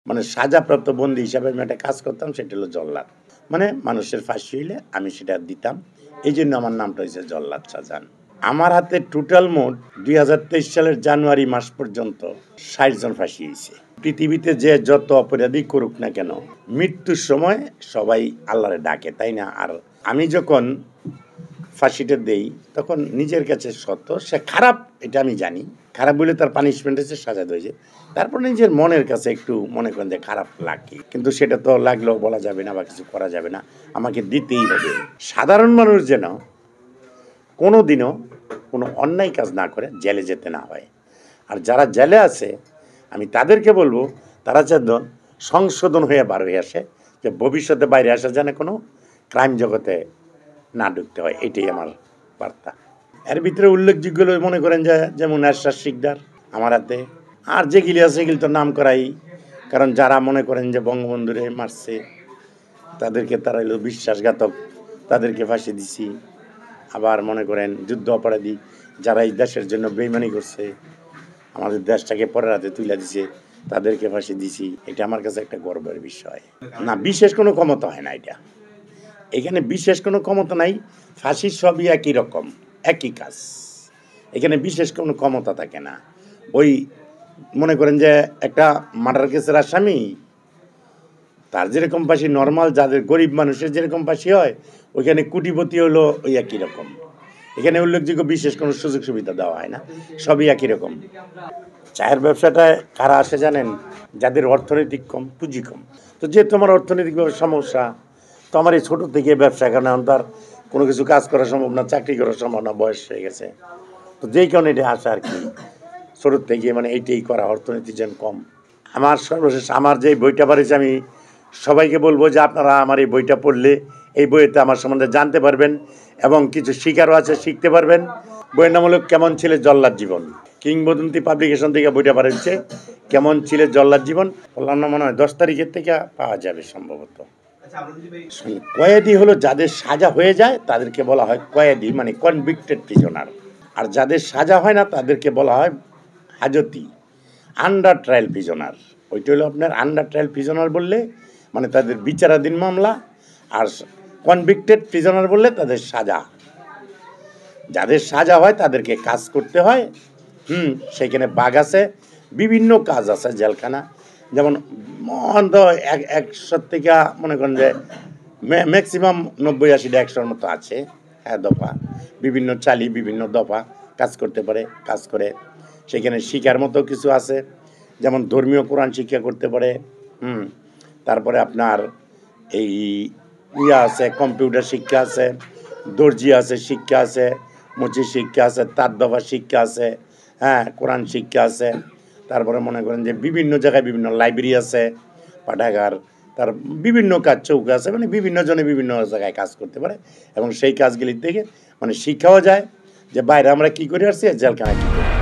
মানে সাজাপ্রাপ্ত বন্দী হিসাবে আমি একটা কাজ করতাম, সেটা হলো জল্লাদ। মানে মানুষের ফাঁসি হইলে আমি সেটা দিতাম। এই জন্য আমার নামটা হয়েছে জল্লাদ শাহজাহান। আমার হাতে টোটাল মোট 2023 সালের জানুয়ারি মাস পর্যন্ত 60 জন ফাঁসি হয়েছে। পৃথিবীতে যে যত অপরাধী করুক না কেন, মৃত্যুর সময় সবাই আল্লাহরে ডাকে, তাই না? আর আমি যখন ফাঁসিটা দেই তখন নিজের কাছে সত্য সে খারাপ, এটা আমি জানি। খারাপ বলে তার পানিশমেন্ট হয়েছে, সাজা হয়েছে। তারপর নিজের মনের কাছে একটু মনে করেন যে খারাপ লাগে, কিন্তু সেটা তো লাগলেও বলা যাবে না বা কিছু করা যাবে না, আমাকে দিতেই হবে। সাধারণ মানুষ যেন কোনো দিনও কোনো অন্যায় কাজ না করে জেলে যেতে না হয়। আর যারা জেলে আছে আমি তাদেরকে বলবো তারা যেন সংশোধন হয়ে বার হয়ে আসে, যে ভবিষ্যতে বাইরে আসা যেন কোনো ক্রাইম জগতে না ঢুকতে হয়। এটাই আমার বার্তা। এর ভিতরে উল্লেখযোগ্য মনে করেন যে যেমন এরশাদ শিকদার আমার হাতে, আর যেগুলি আছে এগুলি তো নাম করাই, কারণ যারা মনে করেন যে বঙ্গবন্ধুরে মারছে তাদেরকে তারা হলো বিশ্বাসঘাতক, তাদেরকে ফাঁসি দিছি। আবার মনে করেন যুদ্ধ অপরাধী যারা এই দেশের জন্য বেইমানি করছে, আমাদের দেশটাকে পরের হাতে তুলে দিছে, তাদেরকে ফাঁসি দিছি। এটা আমার কাছে একটা গর্বের বিষয়। না, বিশেষ কোনো ক্ষমতা হয় না, এটা এখানে বিশেষ কোনো ক্ষমতা নাই। ফাঁসির সবই একই রকম, একই কাজ। এখানে বিশেষ কোনো ক্ষমতা থাকে না। ওই মনে করেন যে একটা মার্ডার কেসের আসামি, তার যেরকম ফাঁসি নর্মাল যাদের গরিব মানুষের যেরকম ফাঁসি হয়, ওইখানে কোটিপতি হলো ওই একই রকম। এখানে উল্লেখযোগ্য বিশেষ কোনো সুযোগ সুবিধা দেওয়া হয় না, সবই একই রকম। চায়ের ব্যবসাটায় কারা আসে জানেন? যাদের অর্থনৈতিক কম, পুঁজি কম। তো যেহেতু আমার অর্থনৈতিকভাবে সমস্যা, তো আমার এই ছোটো থেকে ব্যবসা, কারণে এখন তার কোনো কিছু কাজ করা সম্ভব না, চাকরি করা সম্ভব না, বয়স হয়ে গেছে। তো যেই কারণে এটা আসে আর কি, ছোটোর থেকে মানে এইটাই করা, অর্থনীতি যেন কম। আমার সর্বশেষ আমার যে বইটা বাড়িছে, আমি সবাইকে বলবো যে আপনারা আমার এই বইটা পড়লে এই বইতে আমার সম্বন্ধে জানতে পারবেন এবং কিছু শিখারও আছে, শিখতে পারবেন। বইয়ের নাম হলো কেমন ছিল জল্লাদ জীবন। কিংবদন্তি পাবলিকেশন থেকে বইটা বাড়িছে, কেমন ছিল জল্লাদ জীবন। বললাম না, মনে হয় 10 তারিখের থেকে পাওয়া যাবে সম্ভবত। কয়েদি হলো যাদের সাজা হয়ে যায় তাদেরকে বলা হয় কয়েদি, মানে কনভিক্টেড প্রিজনার। আর যাদের সাজা হয় না তাদেরকে বলা হয় হাজতি, আন্ডার ট্রায়াল প্রিজনার। ওইটা হলো আপনার আন্ডার ট্রায়াল প্রিজনার বললে মানে তাদের বিচারাধীন মামলা, আর কনভিক্টেড প্রিজনার বললে তাদের সাজা। যাদের সাজা হয় তাদেরকে কাজ করতে হয়। সেখানে বাঘ আছে, বিভিন্ন কাজ আছে জেলখানা, যেমন অন্ত 100 থেকে মনে করেন যে ম্যাক্সিমাম 90-80টা 100-র মতো আছে। হ্যাঁ, দফা বিভিন্ন চালি, বিভিন্ন দফা কাজ করতে পারে, কাজ করে। সেখানে শিক্ষার মতো কিছু আছে, যেমন ধর্মীয় কোরআন শিক্ষা করতে পারে। তারপরে আপনার এই আছে, কম্পিউটার শিক্ষা আছে, দর্জি আছে, শিক্ষা আছে, মুচি শিক্ষা আছে, তার দফা শিক্ষা আছে, হ্যাঁ, কোরআন শিক্ষা আছে। তারপরে মনে করেন যে বিভিন্ন জায়গায় বিভিন্ন লাইব্রেরি আছে, পাঠাগার, তার বিভিন্ন কাজ চৌকা আছে, মানে বিভিন্ন জনে বিভিন্ন জায়গায় কাজ করতে পারে। এবং সেই কাজগুলির থেকে মানে শিক্ষাও যায় যে বাইরে আমরা কী করে আসছি, জেলখানায় কী করি।